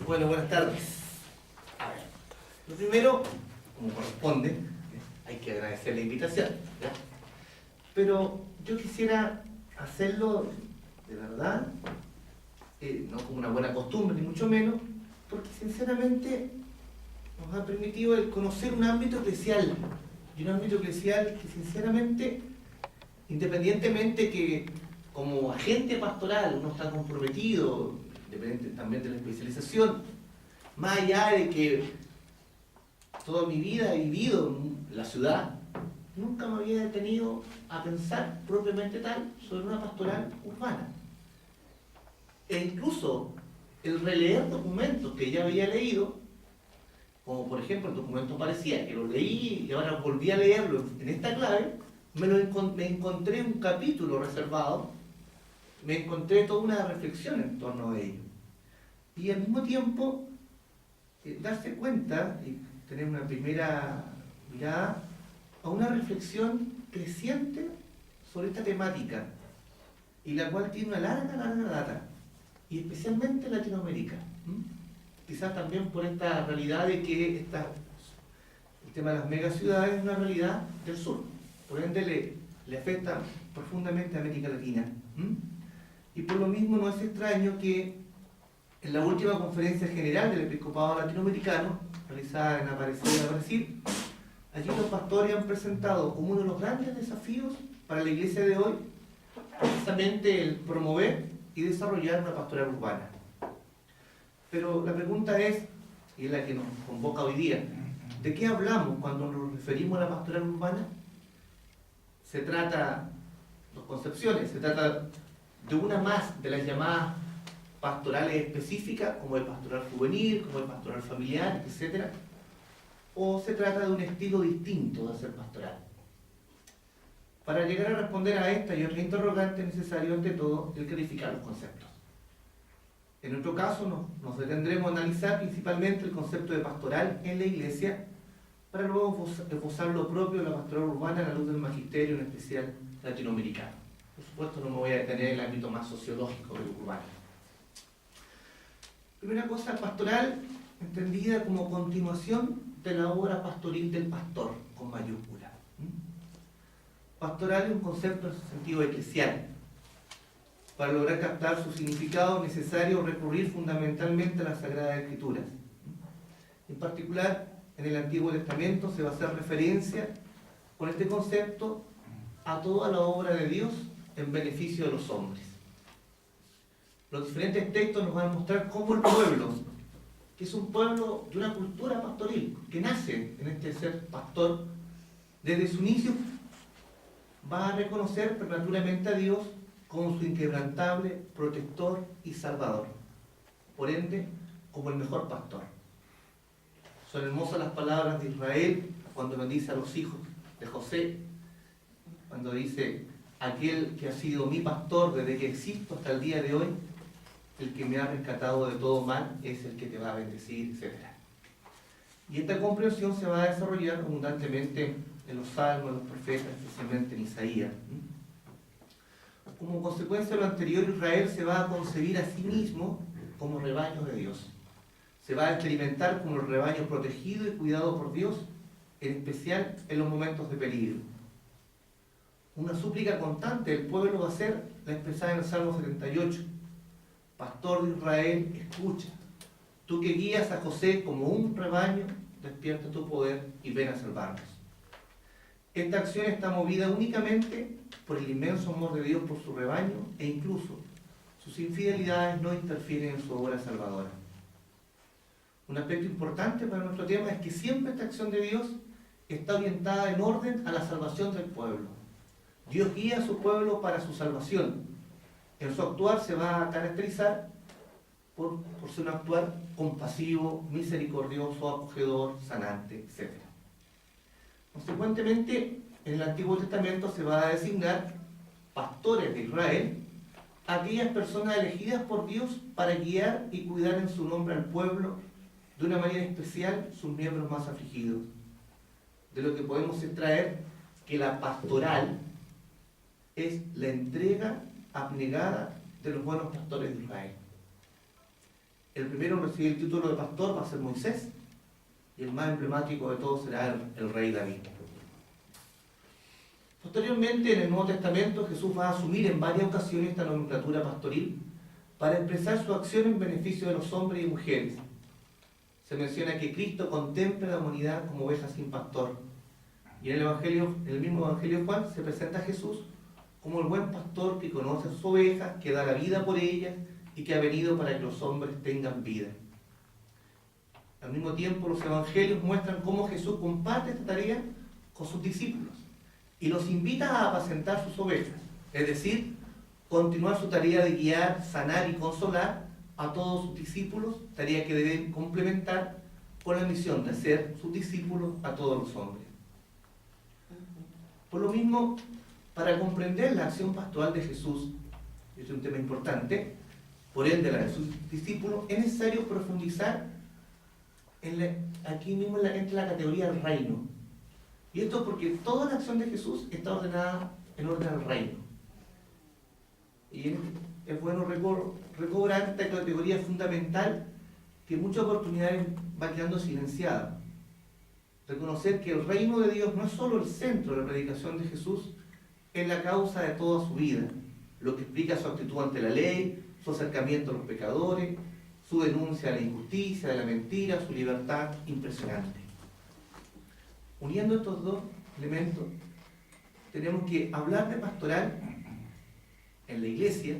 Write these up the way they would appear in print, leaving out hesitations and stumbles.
Bueno, buenas tardes. A ver, lo primero, como corresponde, hay que agradecer la invitación, ¿ya? Pero yo quisiera hacerlo de verdad, no como una buena costumbre, ni mucho menos, porque sinceramente nos ha permitido el conocer un ámbito eclesial, y un ámbito eclesial que sinceramente, independientemente que como agente pastoral uno está comprometido, independiente también de la especialización, más allá de que toda mi vida he vivido en la ciudad, nunca me había detenido a pensar propiamente tal sobre una pastoral urbana. E incluso el releer documentos que ya había leído, como por ejemplo el documento parecía, que lo leí y ahora volví a leerlo en esta clave, me encontré un capítulo reservado, me encontré toda una reflexión en torno a ello. Y al mismo tiempo, darse cuenta y tener una primera mirada a una reflexión creciente sobre esta temática, y la cual tiene una larga data, y especialmente en Latinoamérica. Quizás también por esta realidad de que el tema de las megaciudades es una realidad del sur, por ende le afecta profundamente a América Latina. Y por lo mismo no es extraño que en la última conferencia general del Episcopado Latinoamericano, realizada en Aparecida, Brasil, allí los pastores han presentado como uno de los grandes desafíos para la iglesia de hoy, precisamente el promover y desarrollar una pastoral urbana. Pero la pregunta es, y es la que nos convoca hoy día, ¿de qué hablamos cuando nos referimos a la pastoral urbana? Se trata, dos concepciones, se trata de una más de las llamadas pastorales específicas, como el pastoral juvenil, como el pastoral familiar, etc. ¿O se trata de un estilo distinto de hacer pastoral? Para llegar a responder a esta y otra interrogante es necesario, ante todo, el clarificar los conceptos. En nuestro caso nos detendremos a analizar principalmente el concepto de pastoral en la iglesia, para luego esbozar lo propio de la pastoral urbana a la luz del magisterio, en especial latinoamericano. Por supuesto no me voy a detener en el ámbito más sociológico de lo urbano. Primera cosa, pastoral entendida como continuación de la obra pastoril del pastor, con mayúscula. Pastoral es un concepto en su sentido eclesial. Para lograr captar su significado es necesario recurrir fundamentalmente a las Sagradas Escrituras. En particular, en el Antiguo Testamento se va a hacer referencia con este concepto a toda la obra de Dios en beneficio de los hombres. Los diferentes textos nos van a mostrar cómo el pueblo, que es un pueblo de una cultura pastoril, que nace en este ser pastor, desde su inicio va a reconocer prematuramente a Dios como su inquebrantable protector y salvador, por ende, como el mejor pastor. Son hermosas las palabras de Israel cuando bendice a los hijos de José, cuando dice: aquel que ha sido mi pastor desde que existo hasta el día de hoy, el que me ha rescatado de todo mal, es el que te va a bendecir, etc. Y esta comprensión se va a desarrollar abundantemente en los salmos, en los profetas, especialmente en Isaías. Como consecuencia de lo anterior, Israel se va a concebir a sí mismo como rebaño de Dios. Se va a experimentar como el rebaño protegido y cuidado por Dios, en especial en los momentos de peligro. Una súplica constante del pueblo va a ser la expresada en el Salmo 78. Pastor de Israel, escucha. Tú que guías a José como un rebaño, despierta tu poder y ven a salvarnos. Esta acción está movida únicamente por el inmenso amor de Dios por su rebaño, e incluso sus infidelidades no interfieren en su obra salvadora. Un aspecto importante para nuestro tema es que siempre esta acción de Dios está orientada en orden a la salvación del pueblo. Dios guía a su pueblo para su salvación. En su actuar se va a caracterizar por ser un actuar compasivo, misericordioso, acogedor, sanante, etc. Consecuentemente, en el Antiguo Testamento se va a designar pastores de Israel, aquellas personas elegidas por Dios para guiar y cuidar en su nombre al pueblo, de una manera especial sus miembros más afligidos. De lo que podemos extraer que la pastoral es la entrega abnegada de los buenos pastores de Israel. El primero en recibir el título de pastor va a ser Moisés, y el más emblemático de todos será el rey David. Posteriormente, en el Nuevo Testamento, Jesús va a asumir en varias ocasiones esta nomenclatura pastoril para expresar su acción en beneficio de los hombres y mujeres. Se menciona que Cristo contempla a la humanidad como oveja sin pastor. Y en el mismo Evangelio de Juan, se presenta a Jesús como el buen pastor que conoce a sus ovejas, que da la vida por ellas y que ha venido para que los hombres tengan vida. Al mismo tiempo, los evangelios muestran cómo Jesús comparte esta tarea con sus discípulos y los invita a apacentar sus ovejas, es decir, continuar su tarea de guiar, sanar y consolar a todos sus discípulos, tarea que deben complementar con la misión de hacer sus discípulos a todos los hombres. Por lo mismo, para comprender la acción pastoral de Jesús, y este es un tema importante, por ende la de sus discípulos, es necesario profundizar aquí mismo entre la categoría del reino. Y esto porque toda la acción de Jesús está ordenada en orden al reino. Y es bueno recobrar esta categoría fundamental que en muchas oportunidades va quedando silenciada. Reconocer que el reino de Dios no es solo el centro de la predicación de Jesús, es la causa de toda su vida, lo que explica su actitud ante la ley, su acercamiento a los pecadores, su denuncia de la injusticia, de la mentira, su libertad impresionante. Uniendo estos dos elementos, tenemos que hablar de pastoral en la iglesia,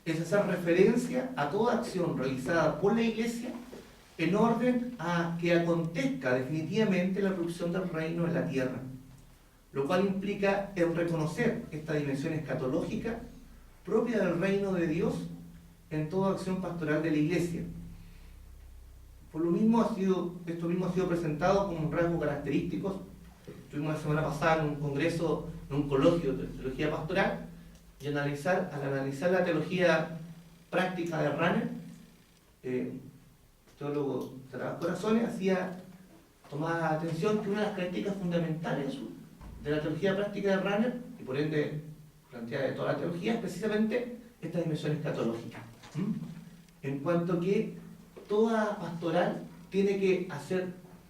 es hacer referencia a toda acción realizada por la iglesia en orden a que acontezca definitivamente la producción del reino en la tierra, lo cual implica el reconocer esta dimensión escatológica propia del reino de Dios en toda acción pastoral de la iglesia. Por lo mismo esto mismo ha sido presentado como un rasgo característico. Estuvimos la semana pasada en un congreso, en un coloquio de teología pastoral, y al analizar la teología práctica de Rahner, teólogo de los corazones, tomaba la atención que una de las características fundamentales de la teología práctica de Rahner, y por ende planteada de toda la teología, es precisamente esta dimensión escatológica. En cuanto que toda pastoral tiene que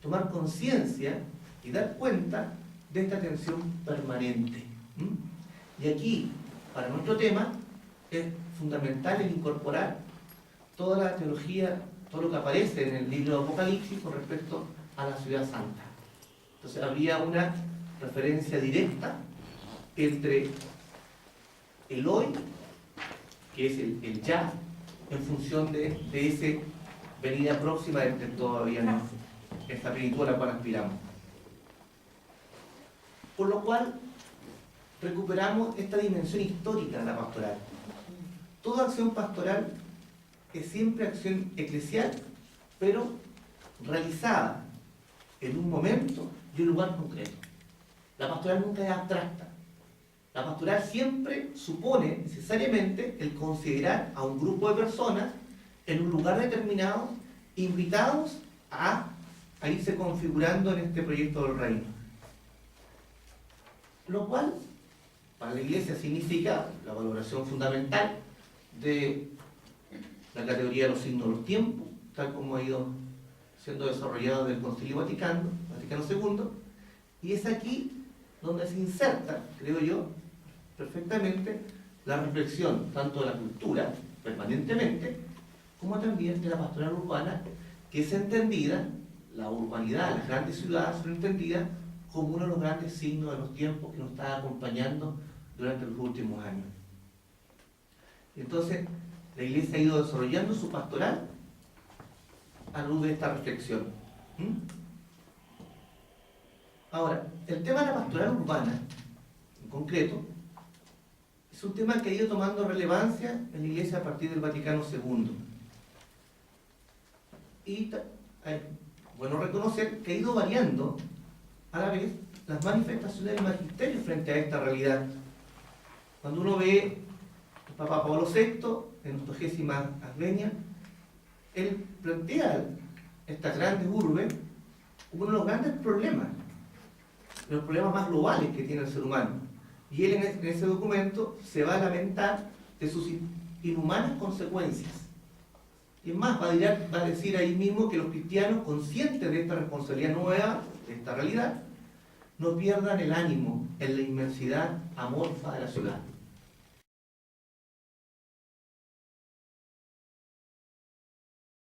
tomar conciencia y dar cuenta de esta tensión permanente. Y aquí, para nuestro tema, es fundamental el incorporar toda la teología, todo lo que aparece en el libro de Apocalipsis con respecto a la ciudad santa. Entonces habría una referencia directa entre el hoy, que es el ya, en función de esa venida próxima de todavía no, esta plenitud a la cual aspiramos. Por lo cual, recuperamos esta dimensión histórica de la pastoral. Toda acción pastoral es siempre acción eclesial, pero realizada en un momento y un lugar concreto. La pastoral nunca es abstracta. La pastoral siempre supone necesariamente el considerar a un grupo de personas en un lugar determinado, invitados a irse configurando en este proyecto del reino. Lo cual, para la Iglesia, significa la valoración fundamental de la categoría de los signos de los tiempos, tal como ha ido siendo desarrollado desde el Concilio Vaticano II, y es aquí donde se inserta, creo yo, perfectamente la reflexión tanto de la cultura, permanentemente, como también de la pastoral urbana, que es entendida, la urbanidad, las grandes ciudades son entendidas como uno de los grandes signos de los tiempos que nos está acompañando durante los últimos años. Entonces, la Iglesia ha ido desarrollando su pastoral a luz de esta reflexión. Ahora, el tema de la pastoral urbana, en concreto, es un tema que ha ido tomando relevancia en la Iglesia a partir del Vaticano II. Y es bueno reconocer que ha ido variando a la vez las manifestaciones del magisterio frente a esta realidad. Cuando uno ve al Papa Pablo VI en la 80ª Advenia, él plantea estas grandes urbes como uno de los grandes problemas, los problemas más globales que tiene el ser humano. Y él en ese documento se va a lamentar de sus inhumanas consecuencias. Y es más, va a decir ahí mismo que los cristianos, conscientes de esta responsabilidad nueva, de esta realidad, no pierdan el ánimo en la inmensidad amorfa de la ciudad.